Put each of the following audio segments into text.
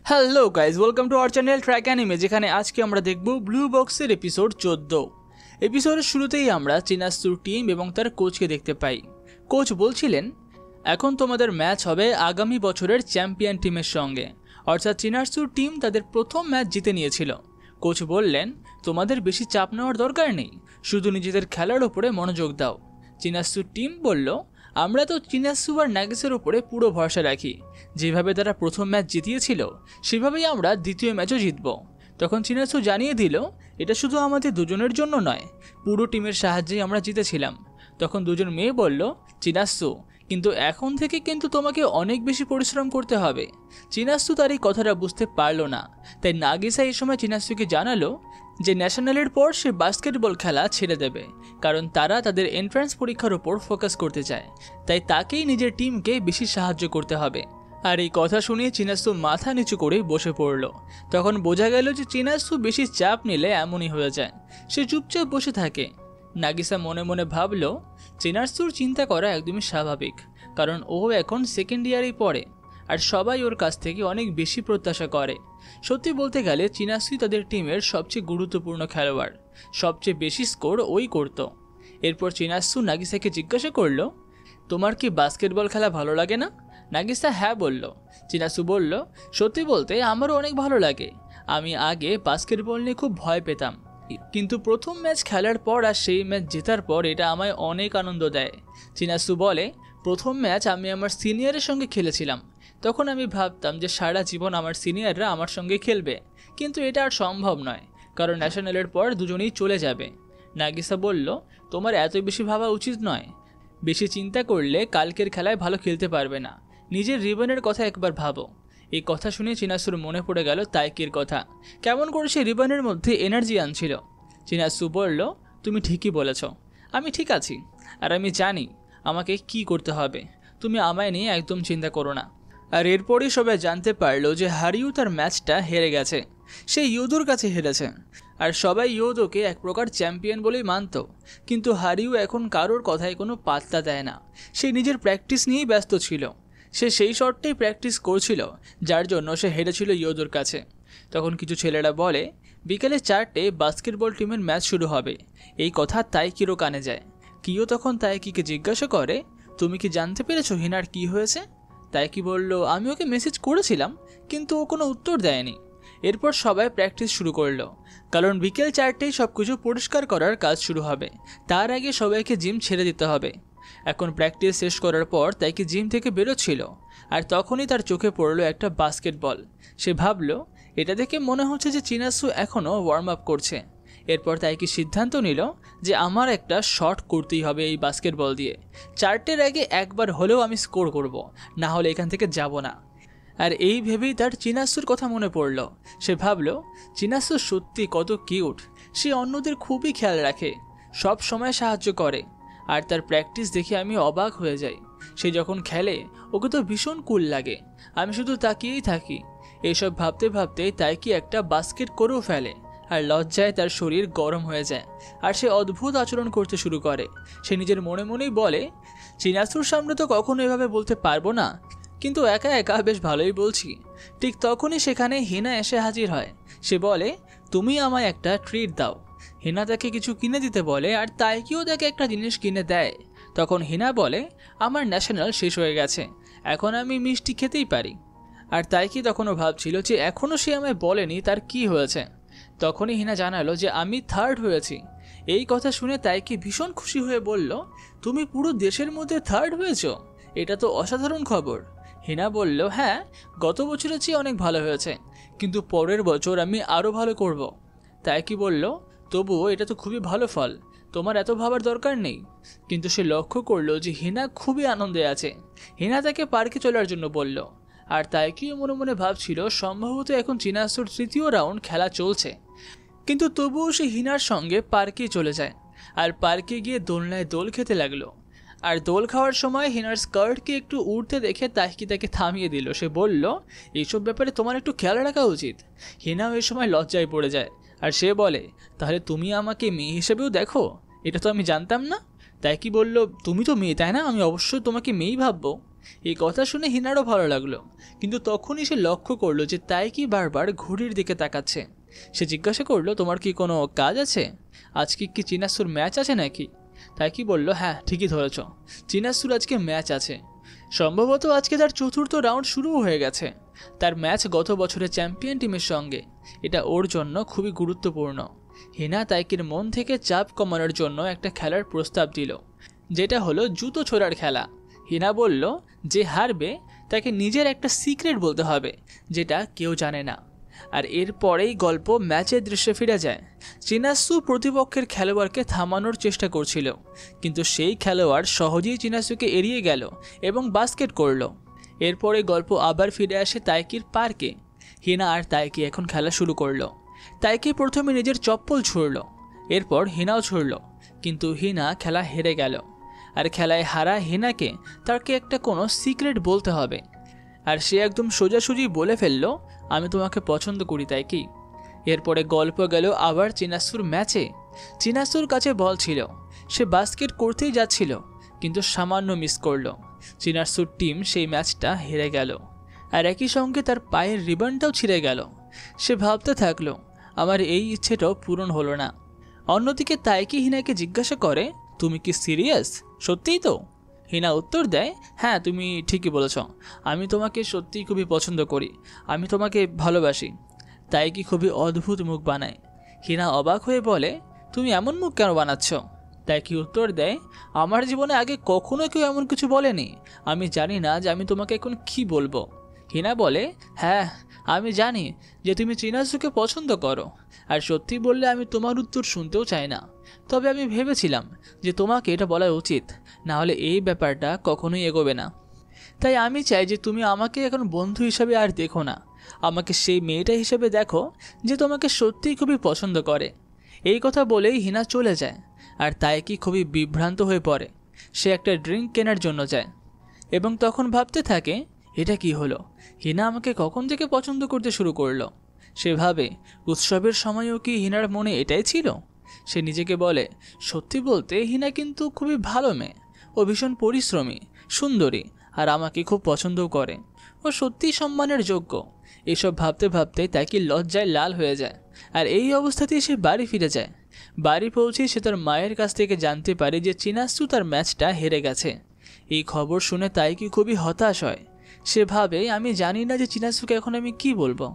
Hello guys, welcome to our channel track anime, যেখানে আজকে আমরা দেখব ব্লু বক্সের এপিসোড 14। এপিসোডের শুরুতেই আমরা চিনাৎসুর টিম এবং তার কোচকে দেখতে পাই। কোচ বলছিলেন, এখন তোমাদের ম্যাচ হবে আগামী বছরের চ্যাম্পিয়ন টিমের সঙ্গে, অর্থাৎ চিনাৎসুর টিম তাদের প্রথম ম্যাচ জিতে নিয়েছিল। কোচ বললেন, তোমাদের বেশি চাপ নেওয়ার দরকার নেই, শুধু নিজেদের খেলার ওপরে মনোযোগ দাও। চিনাৎসুর টিম বলল, আমরা তো চিনাৎসু আর নাগিসার উপরে পুরো ভরসা রাখি। যেভাবে তারা প্রথম ম্যাচ জিতিয়েছিল সেভাবেই আমরা দ্বিতীয় ম্যাচও জিতব। তখন চিনাৎসু জানিয়ে দিল, এটা শুধু আমাদের দুজনের জন্য নয়, পুরো টিমের সাহায্যেই আমরা জিতেছিলাম। তখন দুজন মেয়ে বলল, চিনাৎসু, কিন্তু এখন থেকে কিন্তু তোমাকে অনেক বেশি পরিশ্রম করতে হবে। চিনাৎসু তার এই কথাটা বুঝতে পারল না, তাই নাগিসা এই সময় চিনাৎসুকে জানালো যে ন্যাশনালের পর সে বাস্কেটবল খেলা ছেড়ে দেবে, কারণ তারা তাদের এন্ট্রান্স পরীক্ষার ওপর ফোকাস করতে চায়। তাই তাকেই নিজের টিমকে বেশি সাহায্য করতে হবে। আর এই কথা শুনিয়ে চিনাৎসু মাথা নিচু করে বসে পড়ল। তখন বোঝা গেল যে চিনাৎসু বেশি চাপ নিলে এমনই হয়ে যায়, সে চুপচাপ বসে থাকে। নাগিসা মনে মনে ভাবল, চিনাৎসুর চিন্তা করা একদমই স্বাভাবিক, কারণ ও এখন সেকেন্ড ইয়ারেই পড়ে আর সবাই ওর কাছ থেকে অনেক বেশি প্রত্যাশা করে। সত্যি বলতে গেলে চিনাৎসুই তাদের টিমের সবচেয়ে গুরুত্বপূর্ণ খেলোয়াড়, সবচেয়ে বেশি স্কোর ওই করত। এরপর চিনাৎসু নাগিসাকে জিজ্ঞাসা করল, তোমার কি বাস্কেটবল খেলা ভালো লাগে না? নাগিসা হ্যাঁ বলল। চিনাৎসু বলল, সত্যি বলতে আমারও অনেক ভালো লাগে। আমি আগে বাস্কেটবল নিয়ে খুব ভয় পেতাম, কিন্তু প্রথম ম্যাচ খেলার পর আর সেই ম্যাচ জেতার পর এটা আমায় অনেক আনন্দ দেয়। চিনাৎসু বলে, প্রথম ম্যাচ আমি আমার সিনিয়রের সঙ্গে খেলেছিলাম। তখন আমি ভাবতাম যে সারা জীবন আমার সিনিয়ররা আমার সঙ্গে খেলবে, কিন্তু এটা আর সম্ভব নয়, কারণ ন্যাশনালের পর দুজনেই চলে যাবে। নাগিসা বলল, তোমার এত বেশি ভাবা উচিত নয়। বেশি চিন্তা করলে কালকের খেলায় ভালো খেলতে পারবে না। নিজের রিবনের কথা একবার ভাবো। এই কথা শুনে চিনাৎসুর মনে পড়ে গেল তাইকির কথা, কেমন করে সে রিবনের মধ্যে এনার্জি আনছিল। চিনাৎসু বলল, তুমি ঠিকই বলেছ, আমি ঠিক আছি আর আমি জানি আমাকে কি করতে হবে। তুমি আমায় নিয়ে একদম চিন্তা করো না। আর এরপরই সবাই জানতে পারলো যে হারিউ তার ম্যাচটা হেরে গেছে, সে ইয়োদোর কাছে হেরেছে। আর সবাই ইয়োদোকে এক প্রকার চ্যাম্পিয়ন বলেই মানত, কিন্তু হারিউ এখন কারোর কথায় কোনো পাত্তা দেয় না। সে নিজের প্র্যাকটিস নিয়েই ব্যস্ত ছিল। সে সেই শটটাই প্র্যাকটিস করছিল যার জন্য সে হেরেছিল ইয়োদোর কাছে। তখন কিছু ছেলেরা বলে, বিকেলে 4টে বাস্কেটবল টিমের ম্যাচ শুরু হবে। এই কথা তাইকিরও কানে যায়। কিও তখন তাইকিকে জিজ্ঞাসা করে, তুমি কি জানতে পেরেছো হিনার কি হয়েছে? তাইকি বলল, আমি ওকে মেসেজ করেছিলাম, কিন্তু ও কোনো উত্তর দেয়নি। এরপর সবাই প্র্যাকটিস শুরু করলো, কারণ বিকেল 4টেই সব কিছু পরিষ্কার করার কাজ শুরু হবে। তার আগে সবাইকে জিম ছেড়ে দিতে হবে। এখন প্র্যাকটিস শেষ করার পর তাইকি জিম থেকে বেরোচ্ছিল, আর তখনই তার চোখে পড়লো একটা বাস্কেটবল। সে ভাবলো, এটা দেখে মনে হচ্ছে যে চিনাৎসু এখনও ওয়ার্ম আপ করছে। এরপর তাইকি সিদ্ধান্ত নিল যে আমার একটা শট করতেই হবে এই বাস্কেটবল দিয়ে। 4টের আগে একবার হলেও আমি স্কোর করব, না হলে এখান থেকে যাব না। আর এই ভেবেই তার চিনাৎসুর কথা মনে পড়ল। সে ভাবল, চিনাৎসু সত্যি কত কিউট। সে অন্যদের খুবই খেয়াল রাখে, সব সময় সাহায্য করে, আর তার প্র্যাকটিস দেখে আমি অবাক হয়ে যাই। সে যখন খেলে ওকে তো ভীষণ কুল লাগে, আমি শুধু তাকিয়েই থাকি। এইসব ভাবতে ভাবতে তাইকি একটা বাস্কেট করেও ফেলে, আর লজ্জায় তার শরীর গরম হয়ে যায় আর সে অদ্ভুত আচরণ করতে শুরু করে। সে নিজের মনে মনেই বলে, চিনাৎসুর সামনে তো কখনো এভাবে বলতে পারবো না, কিন্তু একা একা বেশ ভালোই বলছি। ঠিক তখনই সেখানে হিনা এসে হাজির হয়। সে বলে, তুমি আমায় একটা ট্রিট দাও। হিনা তাকে কিছু কিনে দিতে বলে, আর তাইকিও তাকে একটা জিনিস কিনে দেয়। তখন হিনা বলে, আমার ন্যাশনাল শেষ হয়ে গেছে, এখন আমি মিষ্টি খেতেই পারি। আর তাইকি তখনও ভাবছিল যে এখনও সে আমায় বলেনি তার কি হয়েছে। তখনই হিনা জানালো যে আমি 3rd হয়েছি। এই কথা শুনে তাইকি ভীষণ খুশি হয়ে বলল, তুমি পুরো দেশের মধ্যে 3rd হয়েছ, এটা তো অসাধারণ খবর। হিনা বলল, হ্যাঁ, গত বছরের চেয়ে অনেক ভালো হয়েছে, কিন্তু পরের বছর আমি আরও ভালো করব। তাইকি বলল, তবুও এটা তো খুবই ভালো ফল, তোমার এত ভাবার দরকার নেই। কিন্তু সে লক্ষ্য করলো যে হিনা খুবই আনন্দে আছে। হিনা তাকে পার্কে চলার জন্য বলল, আর তাইকিও মনে মনে ভাবছিল সম্ভবত এখন চিনাৎসুর 3য় রাউন্ড খেলা চলছে। কিন্তু তবুও সে হিনার সঙ্গে পার্কে চলে যায়, আর পার্কে গিয়ে দোলনায় দোল খেতে লাগলো। আর দোল খাওয়ার সময় হিনার স্কার্টকে একটু উঠতে দেখে তাইকি তাকে থামিয়ে দিল। সে বলল, এইসব ব্যাপারে তোমার একটু খেয়াল রাখা উচিত। হিনাও এই সময় লজ্জায় পড়ে যায়, আর সে বলে, তাহলে তুমি আমাকে মেয়ে হিসেবেও দেখো? এটা তো আমি জানতাম না। তাইকি বলল, তুমি তো মেয়ে তাই না, আমি অবশ্যই তোমাকে মেয়েই ভাববো। এই কথা শুনে হিনারও ভালো লাগলো, কিন্তু তখনই সে লক্ষ্য করলো যে তাইকি বারবার ঘড়ির দিকে তাকাচ্ছে। সে জিজ্ঞাসা করলো, তোমার কি কোনো কাজ আছে? আজকে কি চিনাসুর ম্যাচ আছে নাকি? তাইকি বলল, হ্যাঁ ঠিকই ধরেছ, চিনাসুর আজকে ম্যাচ আছে। সম্ভবত আজকে তার চতুর্থ রাউন্ড শুরুও হয়ে গেছে। তার ম্যাচ গত বছরের চ্যাম্পিয়ন টিমের সঙ্গে, এটা ওর জন্য খুবই গুরুত্বপূর্ণ। হিনা তাইকির মন থেকে চাপ কমানোর জন্য একটা খেলার প্রস্তাব দিল, যেটা হলো জুতো ছোড়ার খেলা। হিনা বলল যে হারবে তাকে নিজের একটা সিক্রেট বলতে হবে, যেটা কেউ জানে না। আর এরপরেই গল্প ম্যাচের দৃশ্যে ফিরে যায়। চিনাসু প্রতিপক্ষের খেলোয়াড়কে থামানোর চেষ্টা করছিল, কিন্তু সেই খেলোয়াড় সহজেই চিনাসুকে এড়িয়ে গেল এবং বাস্কেট করল। এরপরে গল্প আবার ফিরে আসে তাইকির পার্কে। হিনা আর তাইকি এখন খেলা শুরু করলো। তাইকি প্রথমে নিজের চপ্পল ছুঁড়ল, এরপর হিনাও ছুঁড়ল, কিন্তু হিনা খেলা হেরে গেল। আর খেলায় হারা হিনাকে তাকে একটা কোনো সিক্রেট বলতে হবে। আর সে একদম সোজাসুজি বলে ফেলল, আমি তোমাকে পছন্দ করি তাইকি। এরপরে গল্প গেল আবার চিনাসুর ম্যাচে। চিনাসুর কাছে বল ছিল, সে বাস্কেট করতেই যাচ্ছিল, কিন্তু সামান্য মিস করল। চিনাসুর টিম সেই ম্যাচটা হেরে গেল, আর একই সঙ্গে তার পায়ের রিবনটাও ছিঁড়ে গেল। সে ভাবতে থাকলো, আমার এই ইচ্ছেটাও পূরণ হলো না। অন্যদিকে তাইকি হিনাকে জিজ্ঞাসা করে, তুমি কি সিরিয়াস? সত্যিই তো? হিনা উত্তর দেয়, হ্যাঁ তুমি ঠিকই বলেছ, আমি তোমাকে সত্যিই খুবই পছন্দ করি, আমি তোমাকে ভালোবাসি। তাইকি খুবই অদ্ভুত মুখ বানায়। হিনা অবাক হয়ে বলে, তুমি এমন মুখ কেন বানাচ্ছ? তাইকি উত্তর দেয়, আমার জীবনে আগে কখনো কেউ এমন কিছু বলেনি, আমি জানি না যে আমি তোমাকে এখন কি বলবো। হিনা বলে, হ্যাঁ আমি জানি যে তুমি চিনাসুকে পছন্দ করো, আর সত্যি বললে আমি তোমার উত্তর শুনতেও চাই না। তবে আমি ভেবেছিলাম যে তোমাকে এটা বলা উচিত, না হলে এই ব্যাপারটা কখনোই এগোবে না। তাই আমি চাই যে তুমি আমাকে এখন বন্ধু হিসাবে আর দেখো না, আমাকে সেই মেয়েটা হিসেবে দেখো যে তোমাকে সত্যিই খুবই পছন্দ করে। এই কথা বলেই হিনা চলে যায়, আর তাইকি খুবই বিভ্রান্ত হয়ে পড়ে। সে একটা ড্রিঙ্ক কেনার জন্য যায় এবং তখন ভাবতে থাকে, এটা কি হলো, হিনা আমাকে কখন থেকে পছন্দ করতে শুরু করলো। সে ভাবে, উৎসবের সময়ও কি হিনার মনে এটাই ছিল? সে নিজেকে বলে, সত্যি বলতে হিনা কিন্তু খুবই ভালো মেয়ে, ও ভীষণ পরিশ্রমী, সুন্দরী, আর আমাকে খুব পছন্দও করে, ও সত্যিই সম্মানের যোগ্য। এসব ভাবতে ভাবতে তাকে লজ্জায় লাল হয়ে যায়, আর এই অবস্থাতেই সে বাড়ি ফিরে যায়। বাড়ি পৌঁছে সে তার মায়ের কাছ থেকে জানতে পারে যে চিনাসু তার ম্যাচটা হেরে গেছে। এই খবর শুনে তাইকি খুবই হতাশ হয়। সে ভাবে, আমি জানি না যে চিনাসুকে এখন আমি কি বলবো।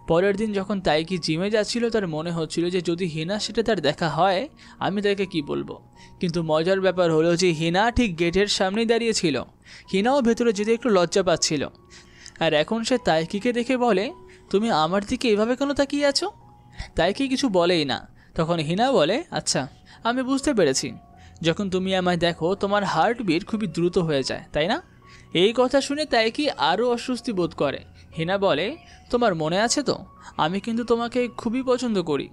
পরের দিন যখন তাইকি জিমে যাচ্ছিল, তার মনে হচ্ছিল যে যদি হিনা সেটা তার দেখা হয়, আমি তাকে কি বলবো। কিন্তু মজার ব্যাপার হলো যে হিনা ঠিক গেটের সামনেই দাঁড়িয়েছিল। হিনাও ভেতরে যেতে একটু লজ্জা পাচ্ছিল, আর এখন সে তাইকিকে দেখে বলে, তুমি আমার দিকে এভাবে কেন তাকিয়ে আছো? তাইকি কিছু বলেই না। তখন হিনা বলে, আচ্ছা আমি বুঝতে পেরেছি, যখন তুমি আমায় দেখো তোমার হার্টবিট খুবই দ্রুত হয়ে যায়, তাই না? এই কথা শুনে তাইকি আরও অস্বস্তি বোধ করে। হিনা বলে, তোমার মনে আছে তো, আমি কিন্তু তোমাকে খুবই পছন্দ করি।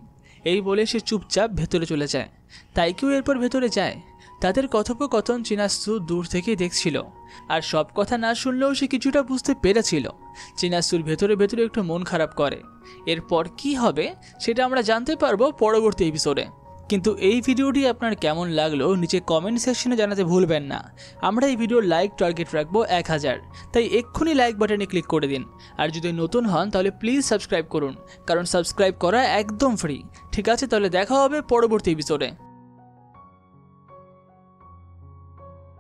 এই বলে সে চুপচাপ ভেতরে চলে যায়। তাইকিও এরপর ভেতরে যায়। তাদের কথোপকথন চিনাসু দূর থেকেই দেখছিল, আর সব কথা না শুনলেও সে কিছুটা বুঝতে পেরেছিল। চিনাসুর ভেতরে ভেতরে একটু মন খারাপ করে। এরপর কি হবে সেটা আমরা জানতে পারবো পরবর্তী এপিসোডে। কিন্তু এই ভিডিওটি আপনার কেমন লাগলো নিচে কমেন্ট সেকশনে জানাতে ভুলবেন না। আমরা এই ভিডিওর লাইক টার্গেট রাখবো 1000, তাই এক্ষুনি লাইক বাটনে ক্লিক করে দিন। আর যদি নতুন হন তাহলে প্লিজ সাবস্ক্রাইব করুন, কারণ সাবস্ক্রাইব করা একদম ফ্রি। ঠিক আছে, তাহলে দেখা হবে পরবর্তী এপিসোডে।